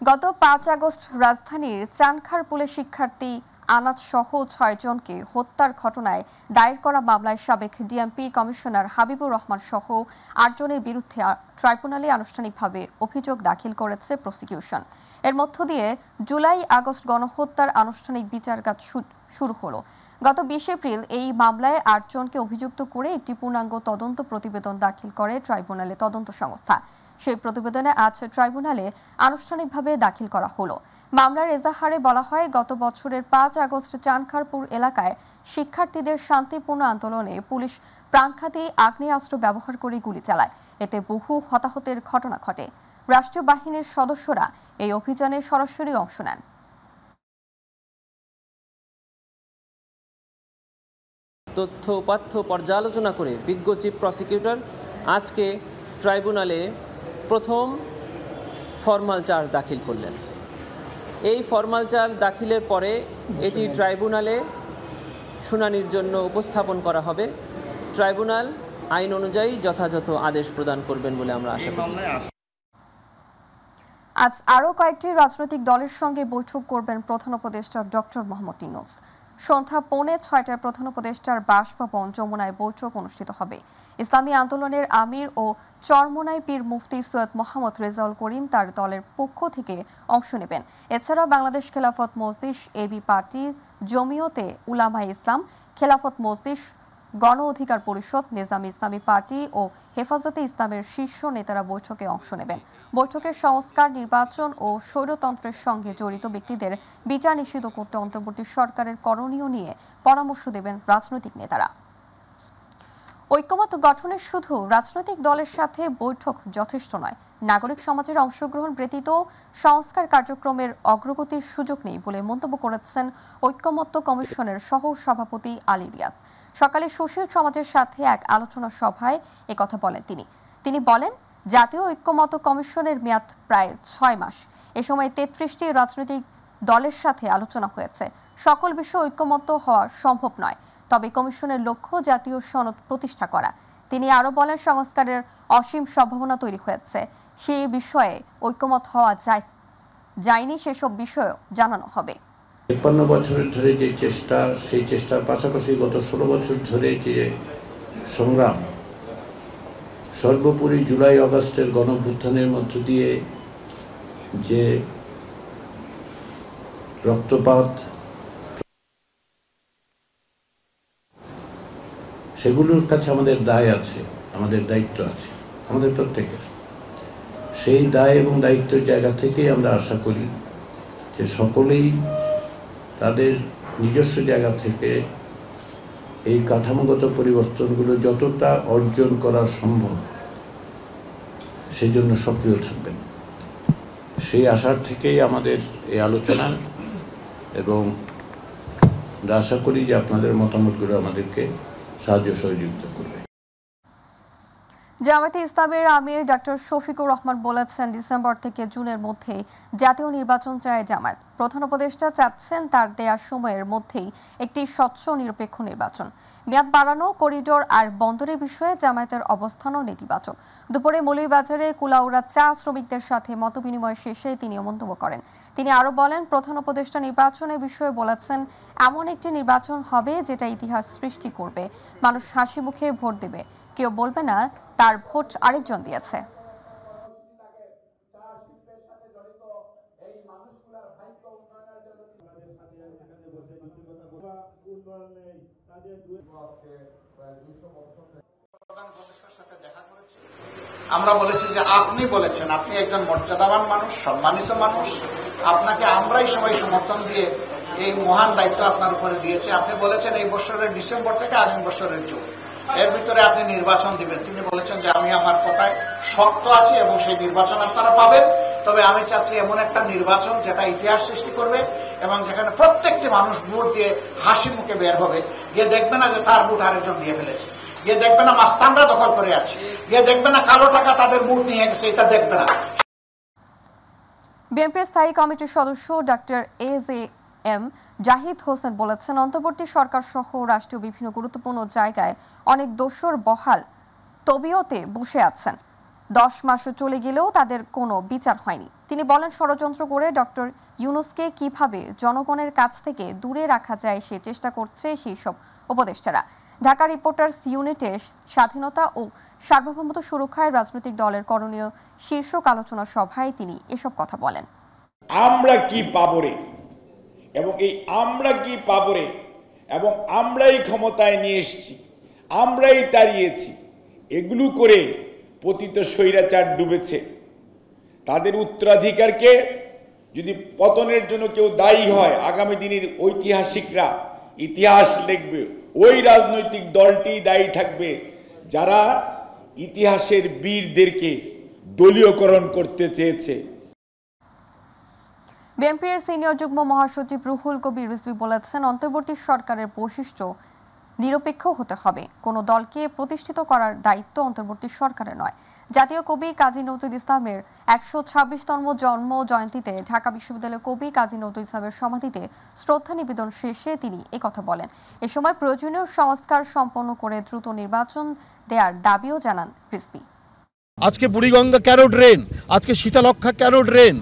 গত ৫ আগস্ট রাজধানীর চানখারপুলে শিক্ষার্থী আনাজ সহ ৬ জনকে হত্যার ঘটনায় দায়ের করা মামলায় সাবেক ডিএমপি কমিশনার হাবিবুর রহমান সহ ৮ জনের বিরুদ্ধে ট্রাইব্যুনালে আনুষ্ঠানিকভাবে অভিযোগ দাখিল করেছে প্রসিকিউশন। এর মধ্য দিয়ে জুলাই আগস্ট গণহত্যার আনুষ্ঠানিক বিচারকাজ শুরু হলো। গত ২০ এপ্রিল এই মামলায় ৮ জনকে অভিযুক্ত করে একটি পূর্ণাঙ্গ তদন্ত প্রতিবেদন দাখিল করে ট্রাইব্যুনালে তদন্ত সংস্থা। সেই প্রতিবেদনে আজ ট্রাইব্যুনালে আনুষ্ঠানিকভাবে দাখিল করা হলো। মামলার এজাহারে বলা হয়, গত বছরের ৫ আগস্ট চানখারপুর এলাকায় শিক্ষার্থীদের শান্তিপূর্ণ আন্দোলনে পুলিশ প্রাণঘাতী আগ্নেয়াস্ত্র ব্যবহার করে গুলি চালায়। এতে বহু হতাহতের ঘটনা ঘটে। রাষ্ট্রীয় বাহিনীর সদস্যরা এই অভিযানে সরাসরি অংশ নেন। তথ্য উপাত্ত পর্যালোচনা করে বিজ্ঞ চিফ প্রসিকিউটর আজকে ট্রাইব্যুনালে প্রথম ফরমাল চার্জ দাখিল করলেন। এই ফরমাল চার্জ দাখিলের পরে এটি ট্রাইব্যুনালে শুনানির জন্য উপস্থাপন করা হবে। ট্রাইব্যুনাল আইন অনুযায়ী যথাযথ আদেশ প্রদান করবেন বলে আমরা আশা করছি। আজ আরও কয়েকটি রাজনৈতিক দলের সঙ্গে বৈঠক করবেন প্রধান উপদেষ্টা ডক্টর মোহাম্মদ ইউনূস। সন্ধ্যা 5:45 প্রধান উপদেষ্টার বাসভবন যমুনায় বৈঠক অনুষ্ঠিত হবে। ইসলামী আন্দোলনের আমির ও চরমোনাই পীর মুফতি সৈয়দ মোহাম্মদ রেজাউল করিম তার দলের পক্ষ থেকে অংশ নেবেন। এছাড়াও বাংলাদেশ খেলাফত মজলিস, এবি পার্টি, জমিয়তে উলামায়ে ইসলাম, খেলাফত মজলিস, গণ অধিকার পরিষদ, নিজামী ইসলামী পার্টি ও হেফাজতে ইসলামের শীর্ষ নেতারা বৈঠকে অংশ নেবেন। বৈঠকে সংস্কার, নির্বাচন ও স্বৈরতন্ত্রের সঙ্গে জড়িত ব্যক্তিদের বিচার নিশ্চিত করতে অন্তর্বর্তী সরকারের করণীয় নিয়ে পরামর্শ দেবেন রাজনৈতিক নেতারা। ঐক্যমত গঠনের শুধু রাজনৈতিক দলের সাথে বৈঠক যথেষ্ট নয়, নাগরিক সমাজের অংশগ্রহণ ব্যতীত সংস্কার কার্যক্রমের অগ্রগতির সুযোগ নেই বলে মন্তব্য করেছেন ঐক্যমত্য কমিশনের সহ সভাপতি আলী রিয়াজ। সকালে সুশীল সমাজের সাথে এক আলোচনা সভায় একথা বলেন তিনি বলেন, জাতীয় ঐক্যমত্য কমিশনের মেয়াদ প্রায় ৬ মাস। এ সময় ৩৩টি রাজনৈতিক দলের সাথে আলোচনা হয়েছে। সকল বিষয়ে ঐক্যমত্য হওয়া সম্ভব নয়, তবে কমিশনের লক্ষ্য জাতীয় সনদ প্রতিষ্ঠা করা। তিনি আরও বলেন, সংস্কারের অসীম সম্ভাবনা তৈরি হয়েছে, সেই বিষয়ে ঐক্যমত হওয়া যায়নি, সেসব বিষয়েও জানানো হবে। ৫৩ বছর ধরে যে চেষ্টা, সেই চেষ্টার পাশাপাশি গত ১৬ বছর ধরে যে সংগ্রাম, সর্বোপরি জুলাই আগস্টের গণঅভ্যুত্থানের মধ্য দিয়ে যে রক্তপাত, সেগুলোর কাছে আমাদের দায় আছে, আমাদের দায়িত্ব আছে, আমাদের প্রত্যেকের। সেই দায় এবং দায়িত্বের জায়গা থেকেই আমরা আশা করি যে সকলেই তাদের নিজস্ব জায়গা থেকে এই কাঠামোগত পরিবর্তনগুলো যতটা অর্জন করা সম্ভব সেই জন্য সক্রিয় থাকবেন। সেই আশার থেকেই আমাদের এই আলোচনা, এবং আমরা আশা করি যে আপনাদের মতামতগুলো আমাদেরকে সাহায্য সহযোগিতা করবে। জামায়াতে ইসলামের আমির ডক্টর শফিকুর রহমান বলেছেন, ডিসেম্বর থেকে জুনের মধ্যে জাতীয় নির্বাচন চায় জামায়াত। প্রধান উপদেষ্টা চাচ্ছেন তার দেয়া সময়ের মধ্যেই একটি স্বচ্ছ নিরপেক্ষ নির্বাচন। মেয়াদ বাড়ানো, করিডোর আর বন্দরের বিষয়ে জামায়াতের অবস্থানও নেতিবাচক। দুপুরে মৌলভীবাজারে কুলাউড়া চা শ্রমিকদের সাথে মতবিনিময় শেষে তিনি মন্তব্য করেন। তিনি আরও বলেন, প্রধান উপদেষ্টা নির্বাচনের বিষয়ে বলেছেন, এমন একটি নির্বাচন হবে যেটা ইতিহাস সৃষ্টি করবে। মানুষ হাসি মুখে ভোট দেবে, কেউ বলবে না তার ভোট আরেকজন দিয়েছে। আমরা বলেছি যে আপনি বলেছেন আপনি একজন মর্যাদাবান মানুষ, সম্মানিত মানুষ, আপনাকে আমরাই সবাই সমর্থন দিয়ে এই মহান দায়িত্ব আপনার উপরে দিয়েছে। আপনি বলেছেন এই বছরের ডিসেম্বর থেকে আগামী বছরের জুন, এর ভিতরে আপনি নির্বাচন দিবেন। তিনি বলেছেন যে আমি আমার কথায় শক্ত আছি এবং সেই নির্বাচন আপনারা পাবেন। তবে আমি চাচ্ছি এমন একটা নির্বাচন যেটা ইতিহাস সৃষ্টি করবে এবং যেখানে প্রত্যেকটি মানুষ ভোট দিয়ে হাসি মুখে বের হবে, গিয়ে দেখবে না যে তার ভোট আরেকজন দিয়ে ফেলেছে, গিয়ে দেখবে না মাস্তানরা দখল করে আছে, গিয়ে দেখবে না কালো টাকা তাদের ভোট নিয়ে গেছে, এটা দেখবে না। বিএনপির স্থায়ী কমিটির সদস্য ডক্টর এম জাহিদ হোসেন বলেছেন, অন্তর্বর্তী সরকার সহ রাষ্ট্রীয় বিভিন্ন গুরুত্বপূর্ণ জায়গায় অনেক দোসর বহাল তবিয়তে বসে আছেন। 10 মাসও চলে গেলেও তাদের কোনো বিচার হয়নি। তিনি বলেন, ষড়যন্ত্র করে ডক্টর ইউনূসকে কিভাবে জনগণের কাছ থেকে দূরে রাখা যায় সে চেষ্টা করছে সেই সব উপদেষ্টারা। ঢাকা রিপোর্টার্স ইউনিটে স্বাধীনতা ও সার্বভৌমত্ব সুরক্ষায় রাজনৈতিক দলের করণীয় শীর্ষক আলোচনা সভায় তিনি এসব কথা বলেন। আমরা কি পাবরে এবং এই আমরা কি পাবরে এবং আমরাই ক্ষমতায় নিয়ে এসেছি, আমরাই তাড়িয়েছি, এগুলো করে পতিত স্বৈরাচার ডুবেছে। তাদের উত্তরাধিকারকে যদি পতনের জন্য কেউ দায়ী হয়, আগামী দিনের ঐতিহাসিকরা ইতিহাস লিখবে, ওই রাজনৈতিক দলটি দায়ী থাকবে যারা ইতিহাসের বীরদেরকে দলীয়করণ করতে চেয়েছে। বিএনপির সিনিয়র যুগ্ম মহাসচিব রুহুল কবির রিজভী বলেছেন, অন্তর্বর্তী সরকারের বৈশিষ্ট্য নিরপেক্ষ হতে হবে। কোনো দলকে প্রতিষ্ঠিত করার দায়িত্ব অন্তর্বর্তী সরকারের নয়। জাতীয় কবি কাজী নজরুল ইসলামের 126তম জন্ম জয়ন্তীতে ঢাকা বিশ্ববিদ্যালয়ের কবি কাজী নজরুল ইসলামের সমাধিতে শ্রদ্ধা নিবেদন শেষে তিনি একথা বলেন। এ সময় প্রয়োজনীয় সংস্কার সম্পন্ন করে দ্রুত নির্বাচন দেওয়ার দাবিও জানান রিজভী। আজকে বুড়িগঙ্গা কেন ড্রেন, আজকে শীতলক্ষা কেন ড্রেন,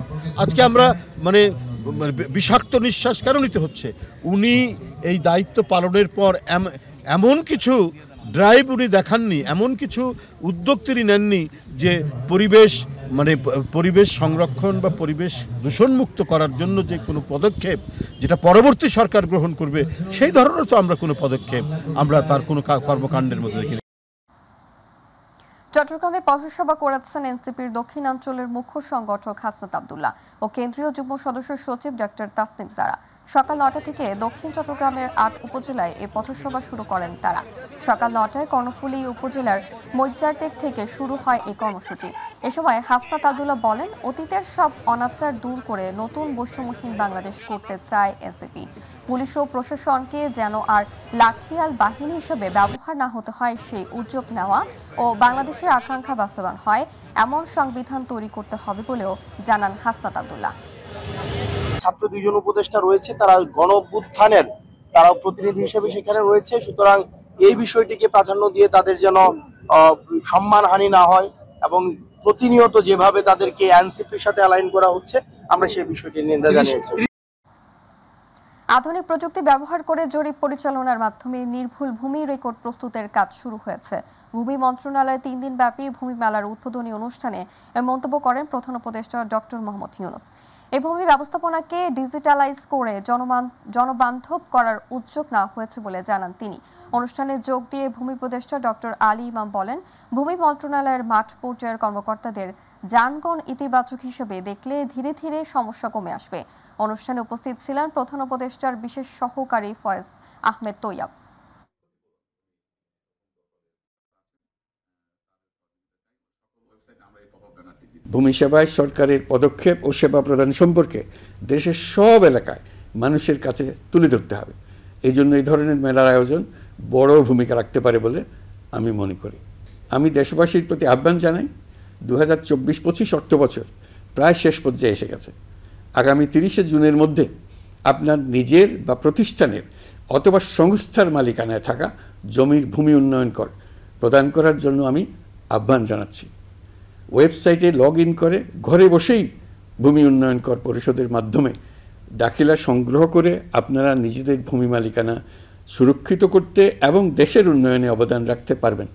আজকে আমরা বিষাক্ত নিঃশ্বাস কেন নিতে হচ্ছে? উনি এই দায়িত্ব পালনের পর এমন কিছু ড্রাইভ উনি দেখাননি, এমন কিছু উদ্যোগ তিনি নেননি যে পরিবেশ সংরক্ষণ বা পরিবেশ দূষণমুক্ত করার জন্য যে কোনো পদক্ষেপ যেটা পরবর্তী সরকার গ্রহণ করবে, সেই ধরনের তো আমরা কোনো পদক্ষেপ আমরা তার কোনো কর্মকাণ্ডের মধ্যে দেখিনি। চট্টগ্রামে পথসভা করেছেন এনসিপির দক্ষিণাঞ্চলের মুখ্য সংগঠক হাসনাত আব্দুল্লাহ ও কেন্দ্রীয় যুগ্ম সদস্য সচিব ডক্টর তাসনিম জারা। সকাল 9টা থেকে দক্ষিণ চট্টগ্রামের 8 উপজেলায় এই পথসভা শুরু করেন তারা। সকাল 9টায় কর্ণফুলী উপজেলার মৈজারটেক থেকে শুরু হয় এই কর্মসূচি। এ সময় হাসনাত আব্দুল্লাহ বলেন, অতীতের সব অনাচার দূর করে নতুন বৈষম্যহীন বাংলাদেশ করতে চায় এনসিপি। পুলিশ ও প্রশাসনকে যেন আর লাঠিয়াল বাহিনী হিসেবে ব্যবহার না হতে হয় সেই উদ্যোগ নেওয়া ও বাংলাদেশের আকাঙ্ক্ষা বাস্তবায়ন হয় এমন সংবিধান তৈরি করতে হবে বলেও জানান হাসনাত আব্দুল্লাহ। ছাত্র 2 জন উপদেষ্টা রয়েছে, তারা গণঅভ্যুত্থানের তারাও প্রতিনিধি হিসেবে সেখানে রয়েছে। সুতরাং এই বিষয়টিকে প্রাধান্য দিয়ে তাদের যেন সম্মানহানি না হয় এবং প্রতিনিয়ত যেভাবে তাদেরকে এনসিপির সাথে অ্যালাইন করা হচ্ছে, আমরা সেই বিষয়টি নিন্দা জানিয়েছি। আধুনিক প্রযুক্তি ব্যবহার করে জরিপ পরিচালনার মাধ্যমে নির্ভুল ভূমি রেকর্ড প্রস্তুতের কাজ শুরু হয়েছে। ভূমি মন্ত্রণালয়ে 3 দিন ব্যাপী ভূমি মেলার উদ্বোধনী অনুষ্ঠানে মন্তব্য করেন প্রধান উপদেষ্টা ডক্টর মোহাম্মদ ইউনূস। এই ভূমি ব্যবস্থাপনাকে ডিজিটালাইজ করে জনবান্ধব করার উদ্যোগ নেওয়া হয়েছে বলে জানান তিনি। অনুষ্ঠানে যোগ দিয়ে ভূমি উপদেষ্টা ডক্টর আলী ইমাম বলেন, ভূমি মন্ত্রণালয়ের মাঠ পর্যায়ের কর্মকর্তাদের জানগণ ইতিবাচক হিসেবে দেখলে ধীরে ধীরে সমস্যা কমে আসবে। অনুষ্ঠানে উপস্থিত ছিলেন প্রধান উপদেষ্টার বিশেষ সহকারী ফয়েজ আহমেদ তৈয়াব। ভূমি সেবায় সরকারের পদক্ষেপ ও সেবা প্রদান সম্পর্কে দেশের সব এলাকায় মানুষের কাছে তুলে ধরতে হবে। এই জন্য এই ধরনের মেলার আয়োজন বড় ভূমিকা রাখতে পারে বলে আমি মনে করি। আমি দেশবাসীর প্রতি আহ্বান জানাই, 2024-25 অর্থ বছর প্রায় শেষ পর্যায়ে এসে গেছে। আগামী 30শে জুনের মধ্যে আপনার নিজের বা প্রতিষ্ঠানের অথবা সংস্থার মালিকানায় থাকা জমির ভূমি উন্নয়ন কর প্রদান করার জন্য আমি আহ্বান জানাচ্ছি। ওয়েবসাইটে লগ ইন করে ঘরে বসেই ভূমি উন্নয়ন কর পরিষদের মাধ্যমে দাখিলা সংগ্রহ করে আপনারা নিজেদের ভূমি মালিকানা সুরক্ষিত করতে এবং দেশের উন্নয়নে অবদান রাখতে পারবেন।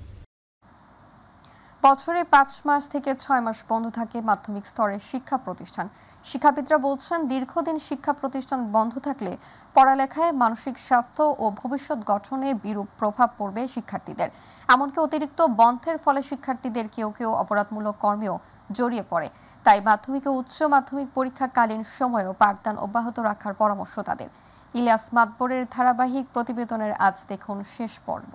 বছরে 5 মাস থেকে 6 মাস বন্ধ থাকে মাধ্যমিক স্তরের শিক্ষা প্রতিষ্ঠান। শিক্ষাবিদরা বলছেন, দীর্ঘদিন শিক্ষা প্রতিষ্ঠান বন্ধ থাকলে পড়ালেখায়, মানসিক স্বাস্থ্য ও ভবিষ্যৎ গঠনে বিরূপ প্রভাব পড়বে শিক্ষার্থীদের। এমনকি অতিরিক্ত বন্ধের ফলে শিক্ষার্থীদের কেউ কেউ অপরাধমূলক কর্মেও জড়িয়ে পড়ে। তাই মাধ্যমিক ও উচ্চ মাধ্যমিক পরীক্ষাকালীন সময়েও পাঠদান অব্যাহত রাখার পরামর্শ তাদের। ইলিয়াস মাতবরের ধারাবাহিক প্রতিবেদনের আজ দেখুন শেষ পর্ব।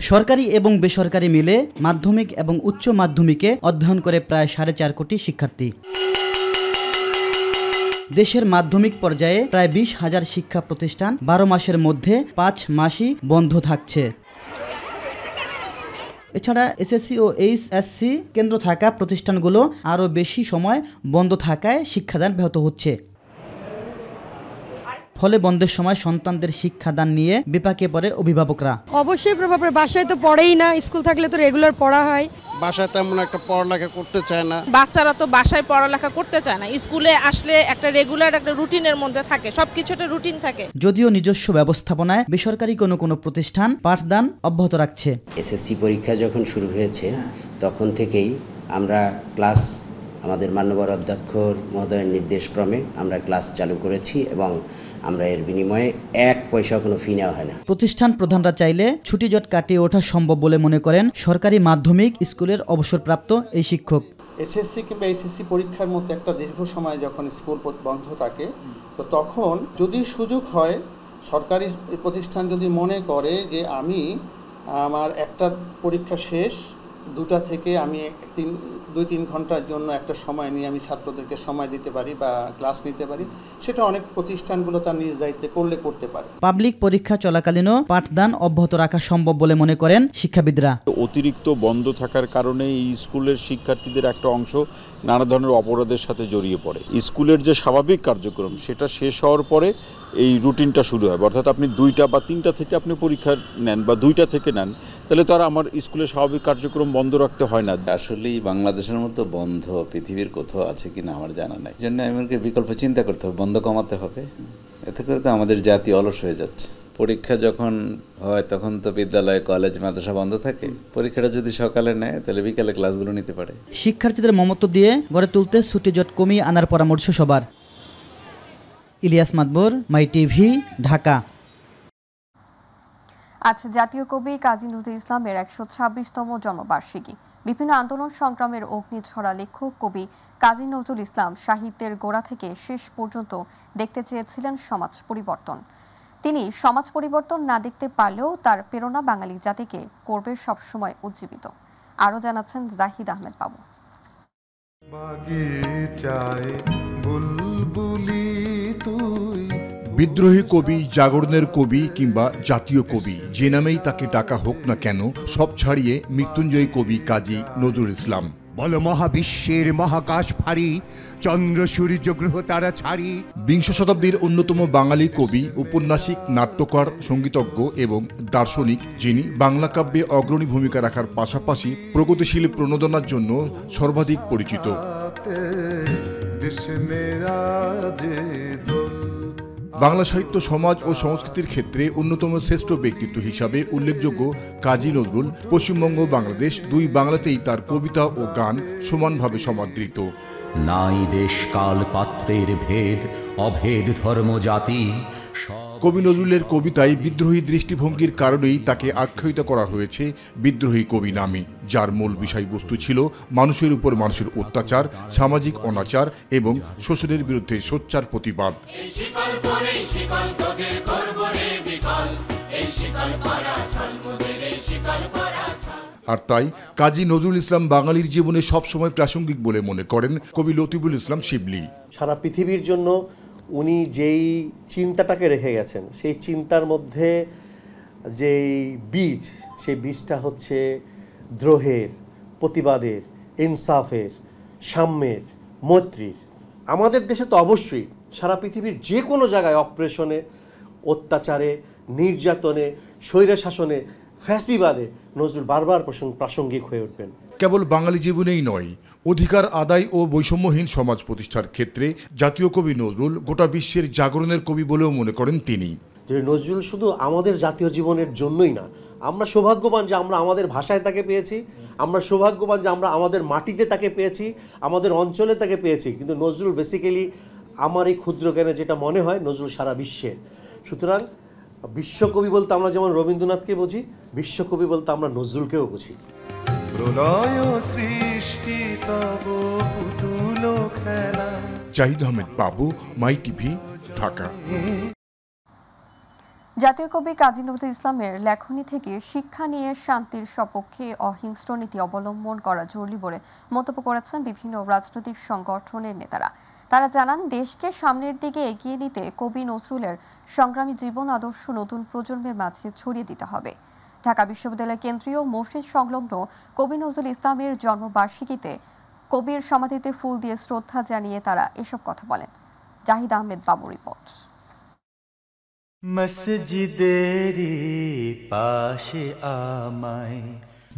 সরকারি এবং বেসরকারি মিলে মাধ্যমিক এবং উচ্চ মাধ্যমিকে অধ্যয়ন করে প্রায় 4.5 কোটি শিক্ষার্থী। দেশের মাধ্যমিক পর্যায়ে প্রায় 20,000 শিক্ষা প্রতিষ্ঠান 12 মাসের মধ্যে 5 মাসই বন্ধ থাকছে। এছাড়া এসএসসি ও এইচএসসি কেন্দ্র থাকা প্রতিষ্ঠানগুলো আরও বেশি সময় বন্ধ থাকায় শিক্ষাদান ব্যাহত হচ্ছে। ফলে বন্ধের সময় সন্তানদের শিক্ষাদান নিয়ে বিপাকে পড়ে অভিভাবকরা। অবশ্যই প্রভাব পড়ে, বাসায় তো পড়েই না, স্কুল থাকলে তো রেগুলার পড়া হয়। বাসায় তেমন একটা পড়ালেখা করতে চায় না। বাচ্চারা তো বাসায় পড়ালেখা করতে চায় না, স্কুলে আসলে একটা রেগুলার একটা রুটিনের মধ্যে থাকে, সবকিছু একটা রুটিন থাকে। যদিও নিজস্ব ব্যবস্থাপনায় বেসরকারি কোনো প্রতিষ্ঠান পাঠদান অব্যাহত রাখছে। এসএসসি পরীক্ষা যখন শুরু হয়েছে তখন থেকেই আমরা ক্লাস, আমাদের মাননীয় অধ্যক্ষ মহোদয়ের নির্দেশক্রমে আমরা ক্লাস চালু করেছি এবং আমরা এর বিনিময়ে 1 পয়সাও কোনো ফি নেওয়া হয় না। প্রতিষ্ঠান প্রধানরা চাইলে ছুটি জট কাটিয়ে ওঠা সম্ভব বলে মনে করেন সরকারি মাধ্যমিক স্কুলের অবসরপ্রাপ্ত এই শিক্ষক। এসএসসি কিংবা এসএসসি পরীক্ষার মধ্যে একটা দীর্ঘ সময় যখন স্কুল বন্ধ থাকে, তো তখন যদি সুযোগ হয়, সরকারি প্রতিষ্ঠান যদি মনে করে যে আমি আমার একটা পরীক্ষা শেষ, 2টা থেকে আমি 2-3 ঘন্টার জন্য একটা সময় নিয়ে আমি ছাত্রদেরকে সময় দিতে পারি বা ক্লাস নিতে পারি, সেটা অনেক প্রতিষ্ঠানগুলো তার নিজ দায়িত্বে করতে পারে। পাবলিক পরীক্ষা চলাকালীনও পাঠদান অব্যাহত রাখা সম্ভব বলে মনে করেন শিক্ষাবিদরা। অতিরিক্ত বন্ধ থাকার কারণে এই স্কুলের শিক্ষার্থীদের একটা অংশ নানা ধরনের অপরাধের সাথে জড়িয়ে পড়ে। স্কুলের যে স্বাভাবিক কার্যক্রম সেটা শেষ হওয়ার পরে এই রুটিনটা শুরু হয়, অর্থাৎ আপনি 2টা বা 3টা থেকে আপনি পরীক্ষা নেন বা 2টা থেকে নেন, তাহলে তো আর আমার স্কুলের স্বাভাবিক কার্যক্রম বন্ধ রাখতে হয় না। আসলেই বাংলাদেশের মতো বন্ধ পৃথিবীর কোথাও আছে কিনা আমার জানা নাই, জন্য আমাদেরকে বিকল্প চিন্তা করতে হবে, বন্ধ কমাতে হবে। এতে করে তো আমাদের জাতি অলস হয়ে যাচ্ছে। পরীক্ষা যখন হয় তখন তো বিদ্যালয়, কলেজ, মাদ্রাসা বন্ধ থাকে। পরীক্ষাটা যদি সকালে নেয় তাহলে বিকালে ক্লাসগুলো নিতে পারে। শিক্ষার্থীদের মমত্ব দিয়ে গড়ে তুলতে ছুটি জট কমিয়ে আনার পরামর্শ সবার। ইলিয়াস মাদবর, মাই টিভি, ঢাকা। আজ জাতীয় কবি কাজী নজরুল ইসলামের 126তম জন্মবার্ষিকী। বিভিন্ন আন্দোলন সংগ্রামের অগ্নিঝরা লেখক কবি কাজী নজরুল ইসলাম সাহিত্যের গোড়া থেকে শেষ পর্যন্ত দেখতে চেয়েছিলেন সমাজ পরিবর্তন। তিনি সমাজ পরিবর্তন না দেখতে পারলেও তার প্রেরণা বাঙালি জাতিকে করবে সবসময় উজ্জীবিত। আরও জানাচ্ছেন জাহিদ আহমেদ বাবু। বিদ্রোহী কবি, জাগরণের কবি কিংবা জাতীয় কবি, যে নামেই তাকে ডাকা হোক না কেন, সব ছাড়িয়ে মৃত্যুঞ্জয়ী কবি কাজী নজরুল ইসলাম। বল মহাবিশ্বের মহাকাশ ভারী, চন্দ্র সূর্য গ্রহ তারা ছাড়ি। বিংশ শতাব্দীর অন্যতম বাঙালি কবি, উপন্যাসিক, নাট্যকার, সঙ্গীতজ্ঞ এবং দার্শনিক, যিনি বাংলা কাব্যে অগ্রণী ভূমিকা রাখার পাশাপাশি প্রগতিশীল প্রণোদনার জন্য সর্বাধিক পরিচিত। বাংলা সাহিত্য, সমাজ ও সংস্কৃতির ক্ষেত্রে অন্যতম শ্রেষ্ঠ ব্যক্তিত্ব হিসাবে উল্লেখযোগ্য কাজী নজরুল পশ্চিমবঙ্গ, বাংলাদেশ দুই বাংলাতেই তার কবিতা ও গান সমানভাবে সমাদৃত। নাই দেশ কাল পাত্রের ভেদ, অভেদ ধর্ম জাতি। কবি নজরুলের কবিতায় বিদ্রোহী দৃষ্টিভঙ্গির কারণেই তাকে আখ্যায়িত করা হয়েছে বিদ্রোহী কবি নামে, যার মূল বিষয়বস্তু ছিল মানুষের উপর মানুষের অত্যাচার, সামাজিক অনাচার এবং শোষণের বিরুদ্ধে সোচ্চার প্রতিবাদ। আর তাই কাজী নজরুল ইসলাম বাঙালির জীবনে সবসময় প্রাসঙ্গিক বলে মনে করেন কবি লতিফুল ইসলাম শিবলি। সারা পৃথিবীর জন্য উনি যেই চিন্তাটাকে রেখে গেছেন, সেই চিন্তার মধ্যে যেই বীজ, সেই বীজটা হচ্ছে দ্রোহের, প্রতিবাদের, ইনসাফের, সাম্যের, মৈত্রীর। আমাদের দেশে তো অবশ্যই সারা পৃথিবীর যে কোনো জায়গায় অপ্রেশনে, অত্যাচারে, নির্যাতনে, স্বৈরশাসনে, ফ্যাসিবাদে নজরুল বারবার প্রাসঙ্গিক হয়ে উঠবেন। কেবল বাঙালি জীবনেই নয়, অধিকার আদায় ও বৈষম্যহীন সমাজ প্রতিষ্ঠার ক্ষেত্রে জাতীয় কবি নজরুল গোটা বিশ্বের জাগরণের কবি বলেও মনে করেন তিনি। যে নজরুল শুধু আমাদের জাতীয় জীবনের জন্যই না, আমরা সৌভাগ্যবান যে আমরা আমাদের ভাষায় তাকে পেয়েছি, আমরা সৌভাগ্যবান যে আমরা আমাদের মাটিতে তাকে পেয়েছি, আমাদের অঞ্চলে তাকে পেয়েছি। কিন্তু নজরুল বেসিক্যালি আমার এই ক্ষুদ্র জ্ঞানে যেটা মনে হয়, নজরুল সারা বিশ্বের। সুতরাং বিশ্বকবি বলতে আমরা যেমন রবীন্দ্রনাথকে বুঝি, বিশ্বকবি বলতে আমরা নজরুলকেও বুঝি। জাহিদ আহমেদ বাবু, মাই টিভি, ঢাকা। জাতীয় কবি কাজী নজরুল ইসলামের লেখনী থেকে শিক্ষা নিয়ে শান্তির সপক্ষে অহিংস্র নীতি অবলম্বন করা জরুরি বলে মন্তব্য করেছেন বিভিন্ন রাজনৈতিক সংগঠনের নেতারা। তারা জানান, দেশকে সামনের দিকে এগিয়ে নিতে কবি নজরুলের সংগ্রামী জীবন আদর্শ নতুন প্রজন্মের মাঝে ছড়িয়ে দিতে হবে। ঢাকা বিশ্ববিদ্যালয়ের কেন্দ্রীয় মসজিদ সংলগ্ন কবি নজরুল ইসলামের জন্মবার্ষিকীতে কবির সমাধিতে ফুল দিয়ে শ্রদ্ধা জানিয়ে তারা এসব কথা বলেন। জাহিদ আহমেদ বাবু রিপোর্ট। মসজিদেরই পাশে আমায়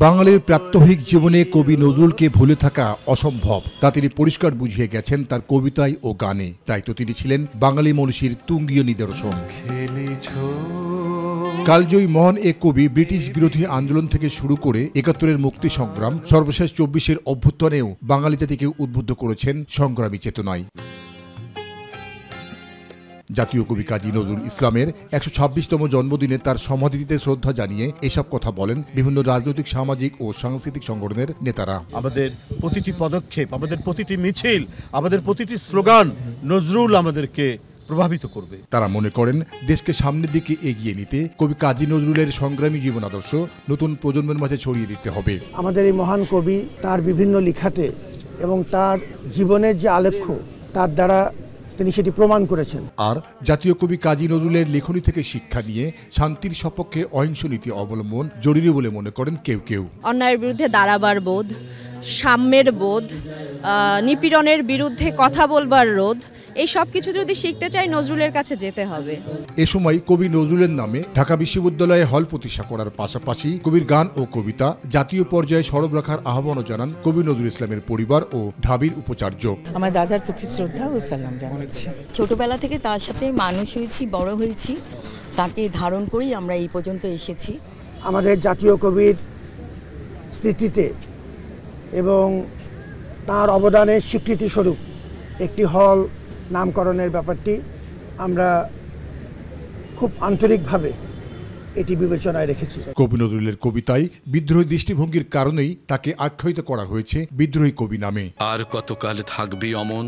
বাঙালির প্রাত্যহিক জীবনে কবি নজরুলকে ভুলে থাকা অসম্ভব, তা তিনি পরিষ্কার বুঝিয়ে গেছেন তার কবিতায় ও গানে। তাই তো তিনি ছিলেন বাঙালি মনীষীর তুঙ্গীয় নিদর্শন। কালজয়ী মহান এ কবি ব্রিটিশ বিরোধী আন্দোলন থেকে শুরু করে ৭১-এর মুক্তি সংগ্রাম, সর্বশেষ ২৪-এর অভ্যুত্থানেও বাঙালি জাতিকে উদ্বুদ্ধ করেছেন সংগ্রামী চেতনায়। জাতীয় কবি কাজী নজরুল ইসলামের ১২৬তম জন্মদিনে তার সমাধিতে শ্রদ্ধা জানিয়ে এসব কথা বলেন বিভিন্ন রাজনৈতিক, সামাজিক ও সাংস্কৃতিক সংগঠনের নেতারা। আমাদের প্রতিটি পদক্ষেপ, আমাদের প্রতিটি মিছিল, আমাদের প্রতিটি স্লোগান নজরুল আমাদেরকে প্রভাবিত করবে। তারা মনে করেন দেশকে সামনের দিকে এগিয়ে নিতে কবি কাজী নজরুলের সংগ্রামী জীবন আদর্শ নতুন প্রজন্মের মাঝে ছড়িয়ে দিতে হবে। আমাদের এই মহান কবি তার বিভিন্ন লিখাতে এবং তার জীবনের যে আলেখ্য তার দ্বারা তিনি সেটি প্রমাণ করেছেন। আর জাতীয় কবি কাজী নজরুলের লেখনী থেকে শিক্ষা নিয়ে শান্তির সপক্ষে অহিংস নীতি অবলম্বন জরুরি বলে মনে করেন কেউ কেউ। অন্যায়ের বিরুদ্ধে দাঁড়াবার বোধ, সাম্যের বোধ, নিপীড়নের বিরুদ্ধে কথা বলবার রোধ, এই সব কিছু যদি শিখতে চাই নজরুলের কাছে যেতে হবে। এ সময় কবি নজরুলের নামে ঢাকা বিশ্ববিদ্যালয়ে হল প্রতিষ্ঠা করার পাশাপাশি কবির গান ও কবিতা জাতীয় পর্যায়ে সরব রাখার আহ্বানও জানান কবি নজরুল ইসলামের পরিবার ও ঢাবির উপাচার্য। আমার দাদার প্রতি শ্রদ্ধা ও সালাম জানাচ্ছি। ছোটবেলা থেকে তার সাথে মানুষ হয়েছি, বড় হয়েছি, তাকে ধারণ করেই আমরা এই পর্যন্ত এসেছি। আমাদের জাতীয় কবির স্মৃতিতে এবং তার অবদানের স্বীকৃতি স্বরূপ একটি হল নামকরণের ব্যাপারটি আমরা খুব আন্তরিকভাবে এটি বিবেচনায় রেখেছি। কবি নজরুলের কবিতায় বিদ্রোহী দৃষ্টিভঙ্গির কারণেই তাকে আখ্যায়িত করা হয়েছে বিদ্রোহী কবি নামে। আর কতকাল থাকবে অমন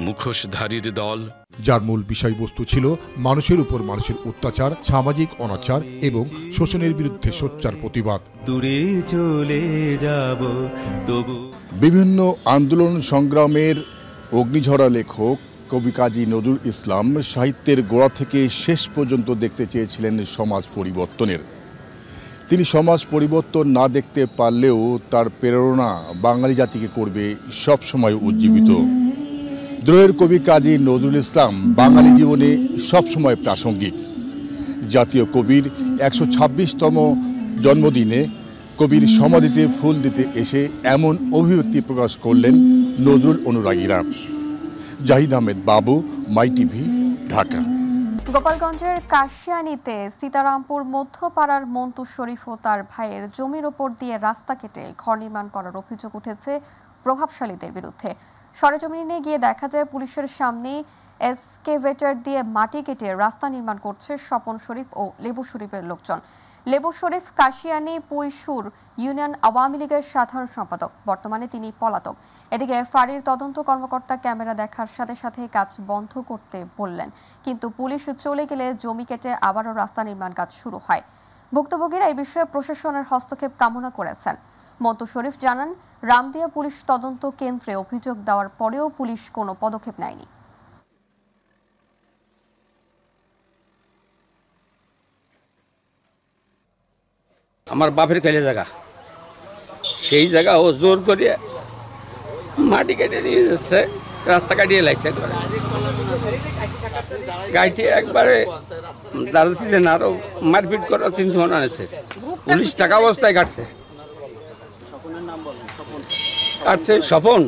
মুখোশধারীর দল, যার মূল বিষয়বস্তু ছিল মানুষের উপর মানুষের অত্যাচার, সামাজিক অনাচার এবং শোষণের বিরুদ্ধে সোচ্চার প্রতিবাদ। দূরে চলে যাব তবু। বিভিন্ন আন্দোলন সংগ্রামের অগ্নিঝরা লেখক কবি কাজী নজরুল ইসলাম সাহিত্যের গোড়া থেকে শেষ পর্যন্ত দেখতে চেয়েছিলেন সমাজ পরিবর্তনের। তিনি সমাজ পরিবর্তন না দেখতে পারলেও তার প্রেরণা বাঙালি জাতিকে করবে সবসময় উজ্জীবিত। দ্রোহের কবি কাজী নজরুল ইসলাম বাঙালি জীবনে সবসময় প্রাসঙ্গিক। জাতীয় কবির ১২৬তম জন্মদিনে কবির সমাধিতে ফুল দিতে এসে এমন অভিব্যক্তি প্রকাশ করলেন নজরুল অনুরাগীরা। জাহিদ আহমেদ বাবু, মাই টিভি, ঢাকা। গোপালগঞ্জের কাশিয়ানীতে সীতারামপুর মধ্যপাড়ার মন্তু শরীফ ও তার ভাইয়ের জমির ওপর দিয়ে রাস্তা কেটে ঘর নির্মাণ করার অভিযোগ উঠেছে প্রভাবশালীদের বিরুদ্ধে। সরেজমিনে গিয়ে দেখা যায় পুলিশের সামনে এক্সকেভেটর দিয়ে মাটি কেটে রাস্তা নির্মাণ করছে স্বপন শরীফ ও লেবু শরীফের লোকজন। লেবু শরীফ কাশিয়ানী পুইশুর ইউনিয়ন আওয়ামী লীগের সাধারণ সম্পাদক, বর্তমানে তিনি পলাতক। এদিকে ফাঁড়ির তদন্ত কর্মকর্তা ক্যামেরা দেখার সাথে সাথে কাজ বন্ধ করতে বললেন, কিন্তু পুলিশ চলে গেলে জমি কেটে আবারও রাস্তা নির্মাণ কাজ শুরু হয়। ভুক্তভোগীরা এই বিষয়ে প্রশাসনের হস্তক্ষেপ কামনা করেছেন। মন্তু শরীফ জানান, রামদিয়া পুলিশ তদন্ত কেন্দ্রে অভিযোগ দেওয়ার পরেও পুলিশ কোনো পদক্ষেপ নেয়নি। আমার বাপের কালে জায়গা, সেই জায়গা ও জোর করে মাটি কেটে নিয়ে যাচ্ছে, রাস্তা কাটিয়ে লাগছে। গাড়িটি একবারে দাঁড়াচ্ছিলেন, আরো মারপিট করার চিন্তা ভাবনা আছে। পুলিশ টাকা অবস্থায় কাটছে স্বপন,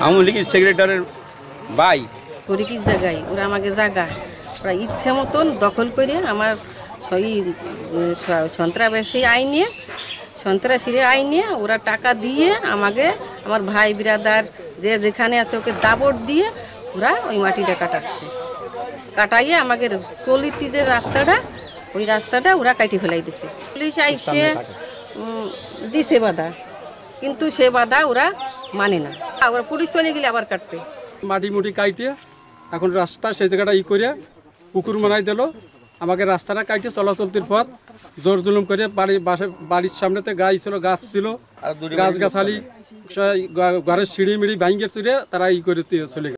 আওয়ামী লীগের সেক্রেটারির ভাই। তরিকির জায়গায় ওরা আমাকে জায়গা ওরা ইচ্ছে মতন দখল করে আমার সন্ত্রাসী আইন নিয়ে ওরা টাকা দিয়ে আমাকে, আমার ভাই বিরাদার যে যেখানে আছে ওকে দাবড় দিয়ে ওরা ওই মাটিটা কাটাইয়ে আমাকে চলিতি যে রাস্তাটা, ওই রাস্তাটা ওরা কাটি ফেলাই দিছে। পুলিশ আইসে দিছে বাধা, কিন্তু সে বাধা ওরা মানে না। ওরা পুলিশ চলে গেলে আবার কাটবে। মাটি মুটি কাইটে এখন রাস্তা সেই জায়গাটা করে পুকুর বানাই দিল। আমাকে রাস্তাটা কাটে চলাচলতির পথ জোর জুলুম করে বাড়ির সামনেতে গাছ ছিল, গাছ গাছালি ঘরের সিঁড়ি মিড়ি ভাঙ্গে চুরে তারা করে চলে গেল।